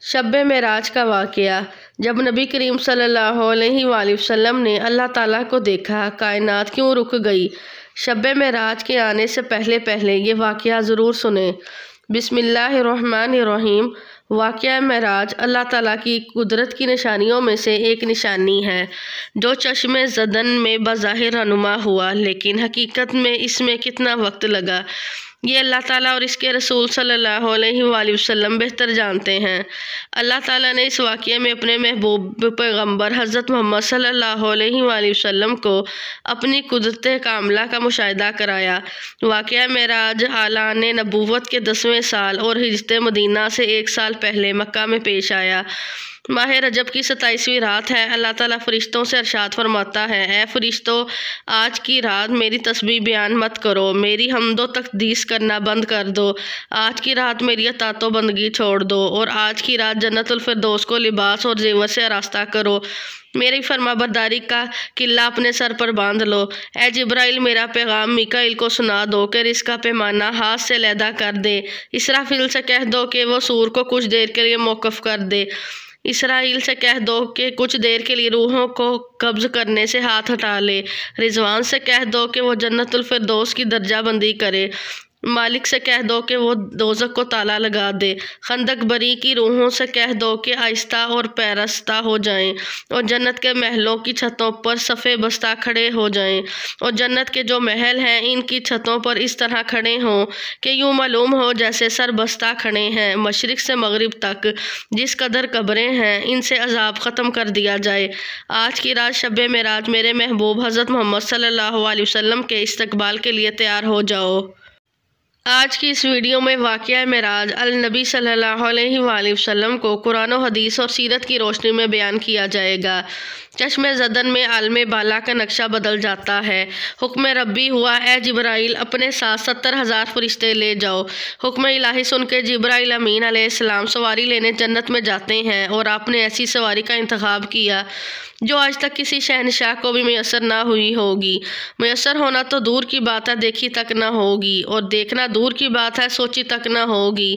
شب معراج کا واقعہ۔ جب نبی کریم صلی اللہ علیہ وآلہ وسلم نے اللہ تعالیٰ کو دیکھا، کائنات کیوں رک گئی؟ شب معراج کے آنے سے پہلے یہ واقعہ ضرور سنیں۔ بسم اللہ الرحمن الرحیم۔ واقعہ معراج اللہ تعالیٰ کی قدرت کی نشانیوں میں سے ایک نشانی ہے، جو چشم زدن میں بظاہر رونما ہوا، لیکن حقیقت میں اس میں کتنا وقت لگا، یہ اللہ تعالیٰ اور اس کے رسول صلی اللہ علیہ وآلہ وسلم بہتر جانتے ہیں۔ اللہ تعالیٰ نے اس واقعے میں اپنے محبوب پیغمبر حضرت محمد صلی اللہ علیہ وآلہ وسلم کو اپنی قدرت کاملہ کا مشاہدہ کرایا۔ واقعہ معراج اعلان نبوت کے 10ویں سال اور ہجرت مدینہ سے 1 سال پہلے مکہ میں پیش آیا۔ ماہ رجب کی 27ویں رات ہے۔ اللہ تعالیٰ فرشتوں سے ارشاد فرماتا ہے، اے فرشتوں، آج کی رات میری تسبیح بیان مت کرو، میری حمد و تقدیس کرنا بند کر دو۔ آج کی رات میری اطاعت و بندگی چھوڑ دو اور آج کی رات جنت الفردوس کو لباس اور زیور سے آراستہ کرو۔ میری فرما برداری کا قلعہ اپنے سر پر باندھ لو۔ اے جبرائیل، میرا پیغام میکائیل کو سنا دو کہ رزق کا پیمانہ ہاتھ سے علیحدہ کر دے۔ اسرافیل سے کہہ دو کہ وہ سور کو کچھ دیر کے لیے موقف کر دے۔ اسرائیل سے کہہ دو کہ کچھ دیر کے لیے روحوں کو قبض کرنے سے ہاتھ ہٹا لے۔ رضوان سے کہہ دو کہ وہ جنت الفردوس کی درجہ بندی کرے۔ مالک سے کہہ دو کہ وہ دوزخ کو تالا لگا دے۔ خندق بری کی روحوں سے کہہ دو کہ آہستہ اور پیرستہ ہو جائیں اور جنت کے محلوں کی چھتوں پر صفے بستہ کھڑے ہو جائیں، اور جنت کے جو محل ہیں ان کی چھتوں پر اس طرح کھڑے ہوں کہ یوں معلوم ہو جیسے سر بستہ کھڑے ہیں۔ مشرق سے مغرب تک جس قدر قبریں ہیں ان سے عذاب ختم کر دیا جائے۔ آج کی رات شب معراج میرے محبوب حضرت محمد صلی اللہ علیہ وسلم کے استقبال کے لیے تیار ہو جاؤ۔ آج کی اس ویڈیو میں واقعہ معراج النبی صلی اللہ علیہ وآلہ وسلم کو قرآن و حدیث اور سیرت کی روشنی میں بیان کیا جائے گا۔ چشم زدن میں عالم بالا کا نقشہ بدل جاتا ہے۔ حکم ربی ہوا، اے جبرائیل، اپنے ساتھ 70,000 فرشتے لے جاؤ۔ حکم الہی سن کے جبرائیل امین علیہ السلام سواری لینے جنت میں جاتے ہیں، اور آپ نے ایسی سواری کا انتخاب کیا جو آج تک کسی شہنشاہ کو بھی میسر نہ ہوئی ہوگی۔ میسر ہونا تو دور کی بات ہے، دیکھی تک نہ ہوگی، اور دیکھنا دور کی بات ہے، سوچی تک نہ ہوگی۔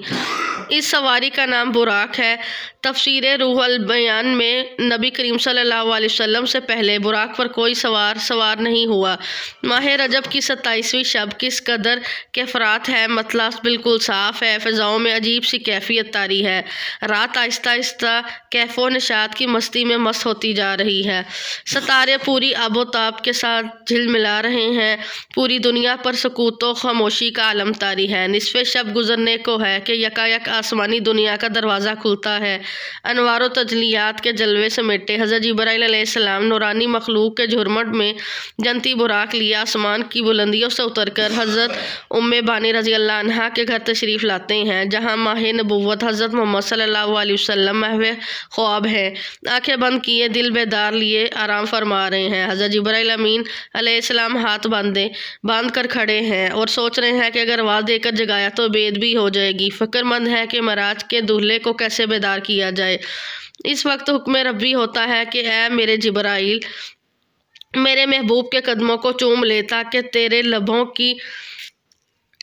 اس سواری کا نام براق ہے۔ تفسیر روح البیان میں نبی کریم صلی اللہ علیہ وسلم سے پہلے براق پر کوئی سوار نہیں ہوا۔ ماہ رجب کی 27ویں شب کس قدر کیفرات ہے، مطلع بالکل صاف ہے، فضاؤں میں عجیب سی کیفیت طاری ہے۔ رات آہستہ آہستہ کیف و نشاط کی مستی میں مست ہوتی جا رہی ہے۔ ستارے پوری آب و تاب کے ساتھ جھلملا رہے ہیں۔ پوری دنیا پر سکوت و خاموشی کا عالم طاری ہے۔ نصف شب گزرنے کو ہے کہ یکایک آسمانی دنیا کا دروازہ کھلتا ہے۔ انوار و تجلیات کے جلوے سمیٹے حضرت جبرائیل علیہ السلام نورانی مخلوق کے جھرمٹ میں جنتی براق لیے آسمان کی بلندیوں سے اتر کر حضرت ام بانی رضی اللہ عنہا کے گھر تشریف لاتے ہیں، جہاں ماہ نبوت حضرت محمد صلی اللہ علیہ وسلم محو خواب ہیں، آنکھیں بند کیے دل بیدار لیے آرام فرما رہے ہیں۔ حضرت جبرائیل امین علیہ السلام ہاتھ باندھ کر کھڑے ہیں اور سوچ رہے ہیں کہ اگر آواز دے کر جگایا تو بید بھی ہو جائے گی۔ فکر مند ہے کہ معراج کے دولہے کو کیسے بیدار کیا جائے۔ اس وقت حکم ربی ہوتا ہے کہ اے میرے جبرائیل، میرے محبوب کے قدموں کو چوم لے تاکہ تیرے لبوں کی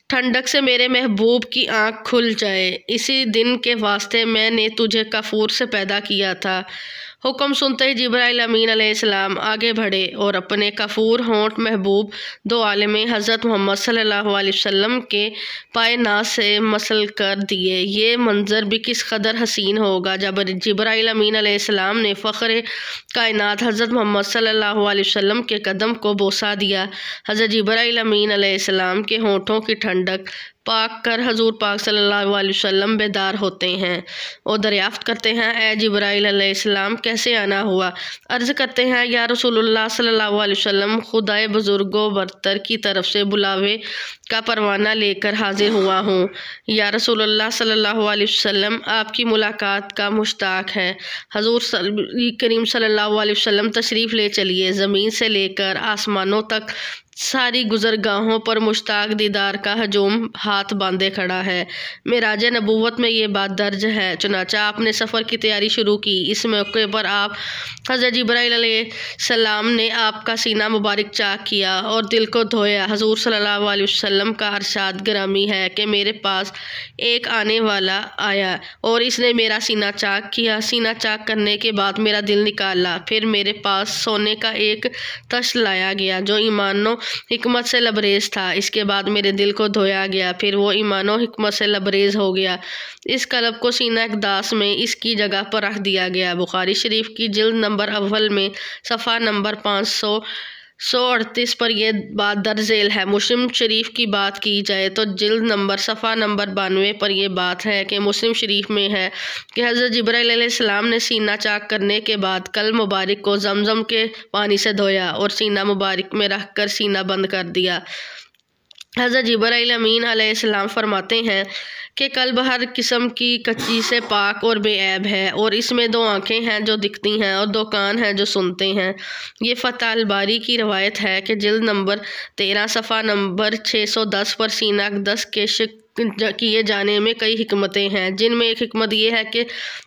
ٹھنڈک سے میرے محبوب کی آنکھ کھل جائے۔ اسی دن کے واسطے میں نے تجھے کافور سے پیدا کیا تھا۔ حکم سنتے ہی جبرائیل امین علیہ السلام آگے بڑھے اور اپنے کافور ہونٹ محبوب دو عالم حضرت محمد صلی اللہ علیہ وسلم کے پائے ناز سے مسل کر دیے۔ یہ منظر بھی کس قدر حسین ہوگا جب جبرائیل امین علیہ السلام نے فخر کائنات حضرت محمد صلی اللہ علیہ وسلم کے قدم کو بوسہ دیا۔ حضرت جبرائیل امین علیہ السلام کے ہونٹوں کی ٹھنڈک پاک کر حضور پاک صلی اللہ علیہ وسلم بیدار ہوتے ہیں اور دریافت کرتے ہیں، اے جبرائیل علیہ السلام، کیسے آنا ہوا؟ عرض کرتے ہیں، یا رسول اللہ صلی اللہ علیہ وسلم، خدائے بزرگ و برتر کی طرف سے بلاوے کا پروانہ لے کر حاضر ہوا ہوں۔ یا رسول اللہ صلی اللہ علیہ وسلم، آپ کی ملاقات کا مشتاق ہے۔ حضور کریم صلی اللہ علیہ وسلم تشریف لے چلیے۔ زمین سے لے کر آسمانوں تک ساری گزرگاہوں پر مشتاق دیدار کا ہجوم ہاتھ باندھے کھڑا ہے۔ معراج نبوت میں یہ بات درج ہے۔ چنانچہ آپ نے سفر کی تیاری شروع کی۔ اس موقع پر آپ حضرت جبرائیل علیہ السلام نے آپ کا سینہ مبارک چاک کیا اور دل کو دھویا۔ حضور صلی اللہ علیہ وسلم کا ارشاد گرامی ہے کہ میرے پاس ایک آنے والا آیا اور اس نے میرا سینہ چاک کیا۔ سینہ چاک کرنے کے بعد میرا دل نکالا، پھر میرے پاس سونے کا ایک تش لایا گیا جو ایمان و حکمت سے لبریز تھا۔ اس کے بعد میرے دل کو دھویا گیا، پھر وہ ایمان و حکمت سے لبریز ہو گیا۔ اس قلب کو سینہ اقداس میں اس کی جگہ پر رکھ دیا گیا۔ بخاری شریف کی جلد نمبر اول میں صفحہ نمبر 538 پر یہ بات درج ذیل ہے۔ مسلم شریف کی بات کی جائے تو جلد نمبر صفحہ نمبر 92 پر یہ بات ہے کہ مسلم شریف میں ہے کہ حضرت جبرائیل علیہ السلام نے سینہ چاک کرنے کے بعد قلب مبارک کو زمزم کے پانی سے دھویا اور سینہ مبارک میں رکھ کر سینہ بند کر دیا۔ حضرت جبرائیل امین علیہ السلام فرماتے ہیں کہ قلب ہر قسم کی کچی سے پاک اور بے عیب ہے، اور اس میں 2 آنکھیں ہیں جو دکھتی ہیں اور 2 کان ہیں جو سنتے ہیں۔ یہ فتح الباری کی روایت ہے کہ جلد نمبر 13 صفحہ نمبر 610 پر سینہ اقدس کے کیے جانے میں کئی حکمتیں ہیں، جن میں ایک حکمت یہ ہے کہ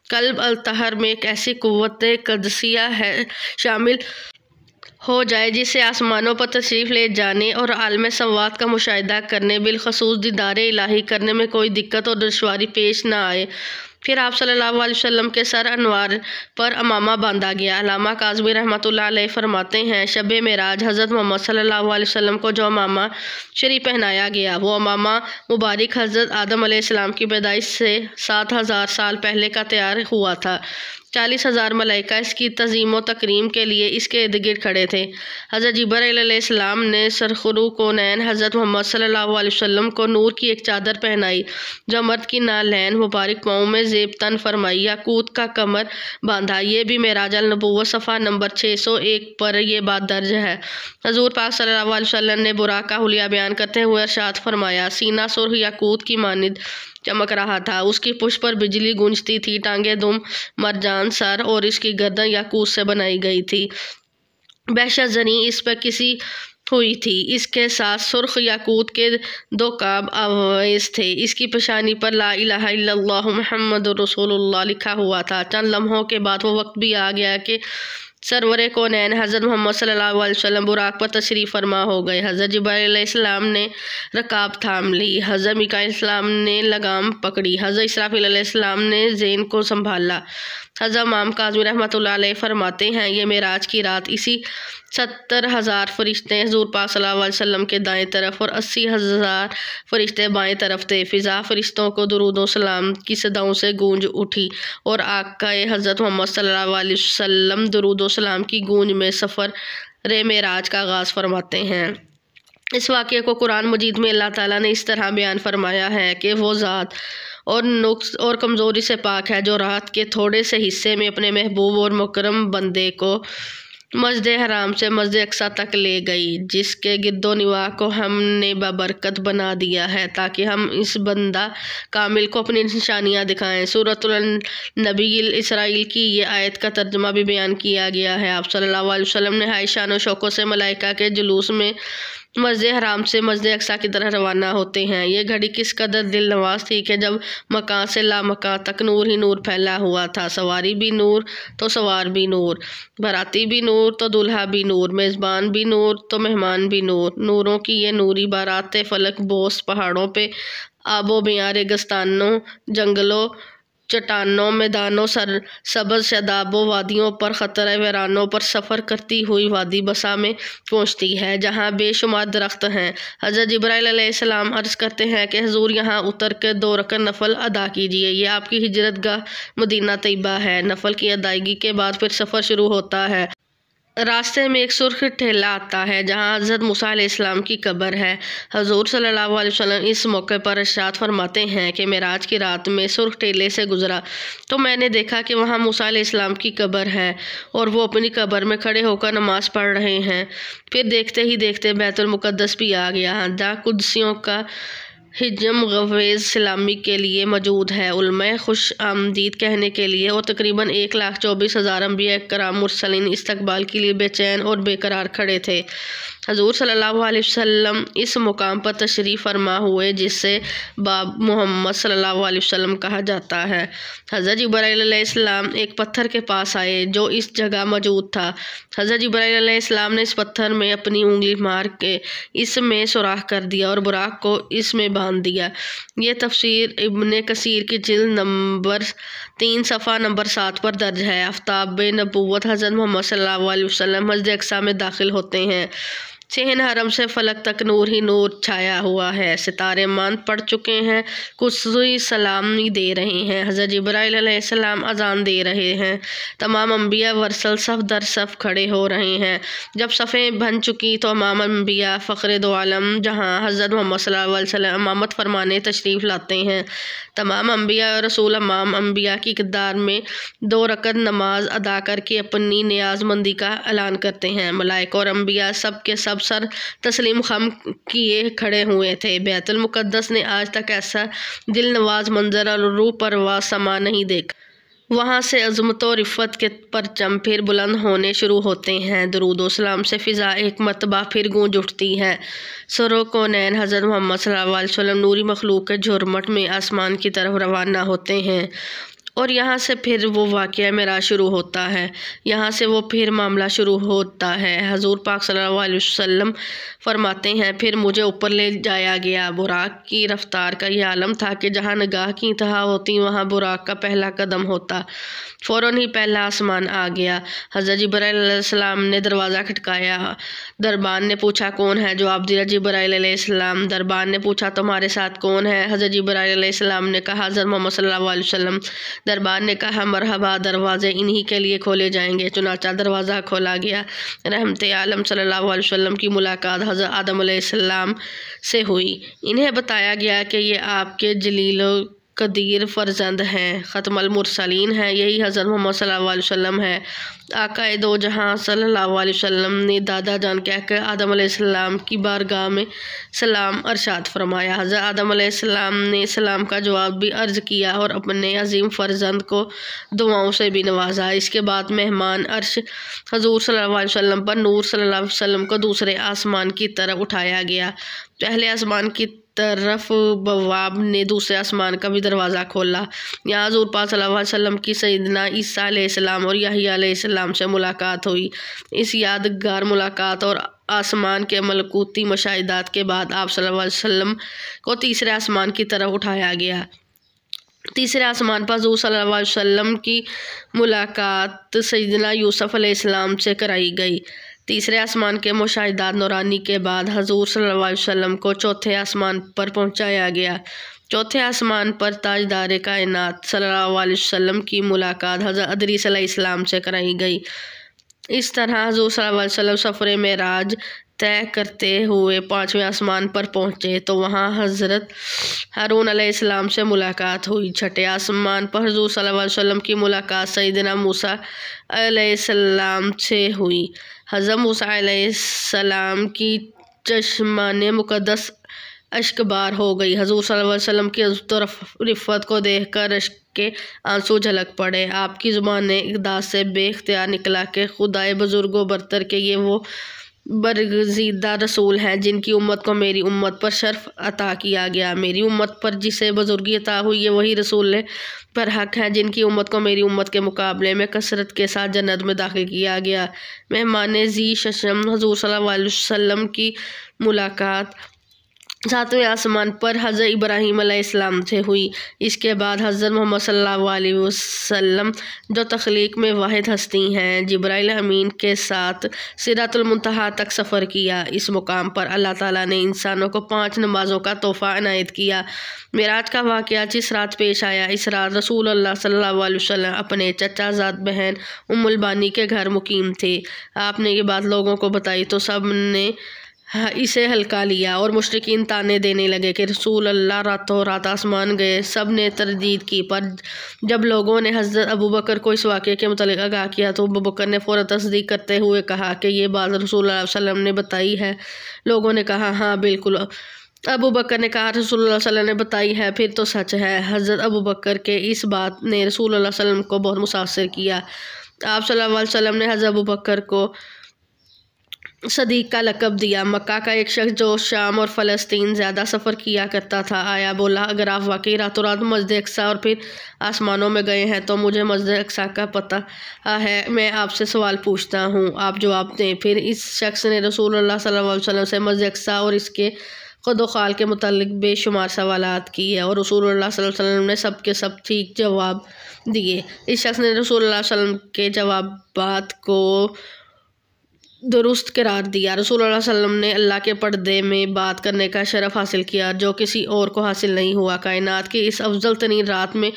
قلب الطاہر میں ایک ایسی قوت قدسیہ ہے شامل ہو جائے جس سے آسمانوں پر تشریف لے جانے اور عالم سماوات کا مشاہدہ کرنے، بالخصوص دیدار الہی کرنے میں کوئی دقت اور دشواری پیش نہ آئے۔ پھر آپ صلی اللہ علیہ وسلم کے سر انوار پر امامہ باندھا گیا۔ علامہ کاظمی رحمۃ اللہ علیہ فرماتے ہیں شب معراج حضرت محمد صلی اللہ علیہ وسلم کو جو امامہ شریف پہنایا گیا وہ امامہ مبارک حضرت آدم علیہ السلام کی پیدائش سے 7000 سال پہلے کا تیار ہوا تھا۔ 40,000 ملائکہ اس کی تعظیم و تکریم کے لیے اس کے ارد گرد کھڑے تھے۔ حضرت جبرائیل علیہ السلام نے سرخرو کونین حضرت محمد صلی اللہ علیہ وسلم کو نور کی ایک چادر پہنائی جو مرد کی نالین مبارک پاؤں میں زیب تن فرمائی، یاقوت کا کمر باندھا۔ یہ بھی معراج النبوت صفحہ نمبر 601 پر یہ بات درج ہے۔ حضور پاک صلی اللہ علیہ وسلم نے براق کا حلیہ بیان کرتے ہوئے ارشاد فرمایا، سینہ سرخ یاقوت کی مانند چمک رہا تھا، اس کی پشت پر بجلی گونجتی تھی، ٹانگیں دم مرجان سر اور اس کی گردن یاقوت سے بنائی گئی تھی، بحشت زنی اس پر کسی ہوئی تھی، اس کے ساتھ سرخ یاقوت کے 2 کعب آویز تھے، اس کی پیشانی پر لا الہ الا اللہ محمد رسول اللہ لکھا ہوا تھا۔ چند لمحوں کے بعد وہ وقت بھی آ گیا کہ سرور کونین حضرت محمد صلی اللہ علیہ وسلم براق پر تشریف فرما ہو گئے۔ حضرت جبرائیل علیہ السلام نے رکاب تھام لی، حضرت میکائیل علیہ السلام نے لگام پکڑی، حضرت اسرافیل علیہ السلام نے زین کو سنبھالا۔ حضرت امام کاظمی رحمۃ اللہ علیہ فرماتے ہیں یہ معراج کی رات اسی 70,000 فرشتے حضور پاک صلی اللہ علیہ وسلم کے دائیں طرف اور 80,000 فرشتے بائیں طرف تھے۔ فضا فرشتوں کو درود و سلام کی صداؤں سے گونج اٹھی اور آقا حضرت محمد صلی اللہ علیہ وسلم درود و سلام کی گونج میں سفر معراج کا آغاز فرماتے ہیں۔ اس واقعے کو قرآن مجید میں اللہ تعالیٰ نے اس طرح بیان فرمایا ہے کہ وہ ذات اور نقص اور کمزوری سے پاک ہے جو رات کے تھوڑے سے حصے میں اپنے محبوب اور مکرم بندے کو مسجد حرام سے مسجد اقصیٰ تک لے گئی، جس کے گرد و نواح کو ہم نے بابرکت بنا دیا ہے تاکہ ہم اس بندہ کامل کو اپنی نشانیاں دکھائیں۔ سورۃ النبی اسرائیل کی یہ آیت کا ترجمہ بھی بیان کیا گیا ہے۔ آپ صلی اللہ علیہ وسلم نے ہائی شان و شوکت سے ملائکہ کے جلوس میں مسجد حرام سے مسجد اقصیٰ کی طرح روانہ ہوتے ہیں۔ یہ گھڑی کس قدر دل نواز تھی کہ جب مکان سے لامکان تک نور ہی نور پھیلا ہوا تھا، سواری بھی نور تو سوار بھی نور، باراتی بھی نور تو دولہا بھی نور، میزبان بھی نور تو مہمان بھی نور۔ نوروں کی یہ نوری بارات فلک بوس پہاڑوں پہ آب و بیاں، ریگستانوں، جنگلوں، چٹانوں، میدانوں، سبز شاداب و وادیوں پر، خطرہ ویرانوں پر سفر کرتی ہوئی وادی بسا میں پہنچتی ہے جہاں بے شمار درخت ہیں۔ حضرت جبرائیل علیہ السلام عرض کرتے ہیں کہ حضور یہاں اتر کے 2 رکعت نفل ادا کیجیے، یہ آپ کی ہجرت گاہ مدینہ طیبہ ہے۔ نفل کی ادائیگی کے بعد پھر سفر شروع ہوتا ہے۔ راستے میں ایک سرخ ٹھیلا آتا ہے جہاں حضرت موسیٰ علیہ السلام کی قبر ہے۔ حضور صلی اللہ علیہ وسلم اس موقع پر ارشاد فرماتے ہیں کہ معراج کی رات میں سرخ ٹھیلے سے گزرا تو میں نے دیکھا کہ وہاں موسیٰ علیہ السلام کی قبر ہے اور وہ اپنی قبر میں کھڑے ہو کر نماز پڑھ رہے ہیں۔ پھر دیکھتے ہی دیکھتے بیت المقدس بھی آ گیا، جہاں قدسیوں کا ہجم غویز سلامی کے لیے موجود ہے، علماء خوش آمدید کہنے کے لیے، اور تقریباً 1,24,000 انبیاء کرام مرسلین استقبال کے لیے بے چین اور بے قرار کھڑے تھے۔ حضور صلی اللہ علیہ وسلم اس مقام پر تشریف فرما ہوئے جسے باب محمد صلی اللہ علیہ وسلم کہا جاتا ہے۔ حضرت جبرائیل علیہ السلام ایک پتھر کے پاس آئے جو اس جگہ موجود تھا۔ حضرت جبرائیل علیہ السلام نے اس پتھر میں اپنی انگلی مار کے اس میں سوراخ کر دیا اور براق کو اس میں باندھ دیا۔ یہ تفسیر ابن کثیر کی جلد نمبر 3 صفحہ نمبر 7 پر درج ہے۔ آفتاب نبوت حضرت محمد صلی اللہ علیہ وسلم مسجد اقصی میں داخل ہوتے ہیں۔ صحن حرم سے فلک تک نور ہی نور چھایا ہوا ہے، ستارے ماند پڑ چکے ہیں، کرسی سلامی دے رہے ہیں، حضرت جبرائیل علیہ السلام اذان دے رہے ہیں، تمام انبیاء ورسل صف در صف کھڑے ہو رہے ہیں۔ جب صفیں بن چکی تو امام انبیاء فخر دو عالم جہاں حضرت محمد صلی اللہ علیہ وسلم امامت فرمانے تشریف لاتے ہیں۔ تمام انبیاء اور رسول امام انبیاء کی اقتدار میں 2 رکعت نماز ادا کر کے اپنی نیاز مندی کا اعلان کرتے ہیں۔ ملائکہ اور انبیاء سب کے سب سر تسلیم خم کیے کھڑے ہوئے تھے۔ بیت المقدس نے آج تک ایسا دل نواز منظر اور روح پرواز سما نہیں دیکھا۔ وہاں سے عظمت و رفت کے پرچم پھر بلند ہونے شروع ہوتے ہیں، درود و سلام سے فضا ایک مرتبہ پھر گونج اٹھتی ہے۔ سرو کونین حضرت محمد صلی اللہ علیہ وسلم نوری مخلوق کے جھرمٹ میں آسمان کی طرف روانہ ہوتے ہیں، اور یہاں سے پھر وہ واقعہ معراج شروع ہوتا ہے، یہاں سے وہ پھر معاملہ شروع ہوتا ہے۔ حضور پاک صلی اللہ علیہ وسلم فرماتے ہیں، پھر مجھے اوپر لے جایا گیا۔ براق کی رفتار کا یہ عالم تھا کہ جہاں نگاہ کی انتہا ہوتی وہاں براق کا پہلا قدم ہوتا۔ فوراً ہی پہلا آسمان آ گیا۔ حضرت جبرائیل علیہ السلام نے دروازہ کھٹکایا۔ دربان نے پوچھا کون ہے؟ جواب دیا جبرائیل علیہ السلام۔ دربان نے پوچھا تمہارے ساتھ کون ہے؟ حضرت جبرائیل علیہ السلام نے کہا حضرت محمد صلی اللہ علیہ وسلم۔ دربان نے کہا مرحبا، دروازے انہی کے لیے کھولے جائیں گے۔ چنانچہ دروازہ کھولا گیا۔ رحمت عالم صلی اللہ علیہ وسلم کی ملاقات حضرت آدم علیہ السلام سے ہوئی۔ انہیں بتایا گیا کہ یہ آپ کے جلیل و قدیر فرزند ہیں، ختم المرسلین ہیں، یہی حضرت محمد صلی اللہ علیہ وسلم ہے۔ آقا دو جہاں صلی اللہ علیہ وسلم نے دادا جان کہہ کر آدم علیہ السلام کی بارگاہ میں سلام ارشاد فرمایا۔ حضرت آدم علیہ السلام نے سلام کا جواب بھی عرض کیا اور اپنے عظیم فرزند کو دعاؤں سے بھی نوازا۔ اس کے بعد مہمان عرش حضور صلی اللہ علیہ وسلم پر نور صلی اللہ علیہ وسلم کو دوسرے آسمان کی طرف اٹھایا گیا۔ پہلے آسمان کی طرف بواب نے دوسرے آسمان کا بھی دروازہ کھولا۔ یہاں حضور پاک صلی اللہ علیہ وسلم کی سیدنا عیسیٰ علیہ السلام اور یحییٰ علیہ السلام سے ملاقات ہوئی۔ اس یادگار ملاقات اور آسمان کے ملکوتی مشاہدات کے بعد آپ صلی اللہ علیہ وسلم کو تیسرے آسمان کی طرف اٹھایا گیا۔ تیسرے آسمان پر حضور صلی اللہ علیہ وسلم کی ملاقات سیدنا یوسف علیہ السلام سے کرائی گئی۔ تیسرے آسمان کے مشاہدات نورانی کے بعد حضور صلی اللہ علیہ وسلم کو چوتھے آسمان پر پہنچایا گیا۔ چوتھے آسمان پر تاجدار کائنات صلی اللہ علیہ وسلم کی ملاقات حضرت ادریس علیہ السلام سے کرائی گئی۔ اس طرح حضور صلی اللہ علیہ وسلم سفر معراج طے کرتے ہوئے 5ویں آسمان پر پہنچے تو وہاں حضرت ہارون علیہ السلام سے ملاقات ہوئی۔ چھٹے آسمان پر حضور صلی اللہ علیہ وسلم کی ملاقات سیدنا موسیٰ علیہ السلام سے ہوئی۔ حضرت موسیٰ علیہ السلام کی چشمان مقدس اشک بار ہو گئی۔ حضور صلی اللہ علیہ وسلم کی عظمت و رفت کو دیکھ کر اشک کے آنسو جھلک پڑے۔ آپ کی زبان اقداس سے بے اختیار نکلا کہ خدائے بزرگ و برتر کے یہ وہ برگزیدہ رسول ہیں جن کی امت کو میری امت پر شرف عطا کیا گیا۔ میری امت پر جسے بزرگی عطا ہوئی یہ وہی رسول پر حق ہیں جن کی امت کو میری امت کے مقابلے میں کثرت کے ساتھ جنت میں داخل کیا گیا۔ مہمان ذی ششم حضور صلی اللہ علیہ وسلم کی ملاقات 7ویں آسمان پر حضرت ابراہیم علیہ السلام سے ہوئی۔ اس کے بعد حضرت محمد صلی اللہ علیہ وسلم جو تخلیق میں واحد ہستی ہیں جبرائیل امین کے ساتھ سدرۃ المنتہا تک سفر کیا۔ اس مقام پر اللہ تعالیٰ نے انسانوں کو 5 نمازوں کا تحفہ عنایت کیا۔ معراج کا واقعہ جس رات پیش آیا اس رات رسول اللہ صلی اللہ علیہ وسلم اپنے چچا زاد بہن ام البانی کے گھر مقیم تھے۔ آپ نے یہ بات لوگوں کو بتائی تو سب نے اسے ہلکا لیا اور مشرکین تانے دینے لگے کہ رسول اللہ راتوں رات آسمان گئے۔ سب نے تردید کی، پر جب لوگوں نے حضرت ابوبکر کو اس واقعے کے متعلق آگاہ کیا تو ابوبکر نے فوراً تصدیق کرتے ہوئے کہا کہ یہ بات رسول اللہ صلی اللہ علیہ وسلم نے بتائی ہے۔ لوگوں نے کہا ہاں بالکل، ابو بکر نے کہا رسول اللہ صلی اللہ علیہ وسلم نے بتائی ہے، پھر تو سچ ہے۔ حضرت ابو بکر کے اس بات نے رسول اللہ صلی اللہ علیہ وسلم کو بہت متاثر کیا۔ آپ صلی اللہ علیہ وسلم نے حضرت ابو بکر کو صدیق کا لقب دیا۔ مکہ کا ایک شخص جو شام اور فلسطین زیادہ سفر کیا کرتا تھا آیا، بولا اگر آپ واقعی راتوں رات مسجد اقصیٰ اور پھر آسمانوں میں گئے ہیں تو مجھے مسجد اقصیٰ کا پتہ ہے، میں آپ سے سوال پوچھتا ہوں، آپ جواب دیں۔ پھر اس شخص نے رسول اللہ صلی اللہ علیہ وسلم سے مسجد اقصیٰ اور اس کے خد و خال کے متعلق بے شمار سوالات کیے اور رسول اللہ صلی اللہ علیہ وسلم نے سب کے سب ٹھیک جواب دیے۔ اس شخص نے رسول اللہ صلی اللہ علیہ وسلم کے جوابات کو درست قرار دیا۔ رسول اللہ صلی اللہ علیہ وسلم نے اللہ کے پردے میں بات کرنے کا شرف حاصل کیا جو کسی اور کو حاصل نہیں ہوا۔ کائنات کی اس افضل ترین رات میں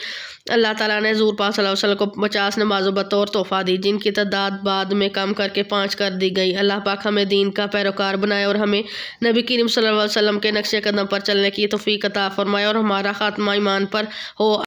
اللہ تعالیٰ نے حضور پاک صلی اللہ علیہ وسلم کو 50 نمازوں بطور تحفہ دی، جن کی تعداد بعد میں کم کر کے 5 کر دی گئی۔ اللہ پاک ہمیں دین کا پیروکار بنائے اور ہمیں نبی کریم صلی اللہ علیہ وسلم کے نقش قدم پر چلنے کی توفیق عطا فرمائے اور ہمارا خاتمہ ایمان پر ہو۔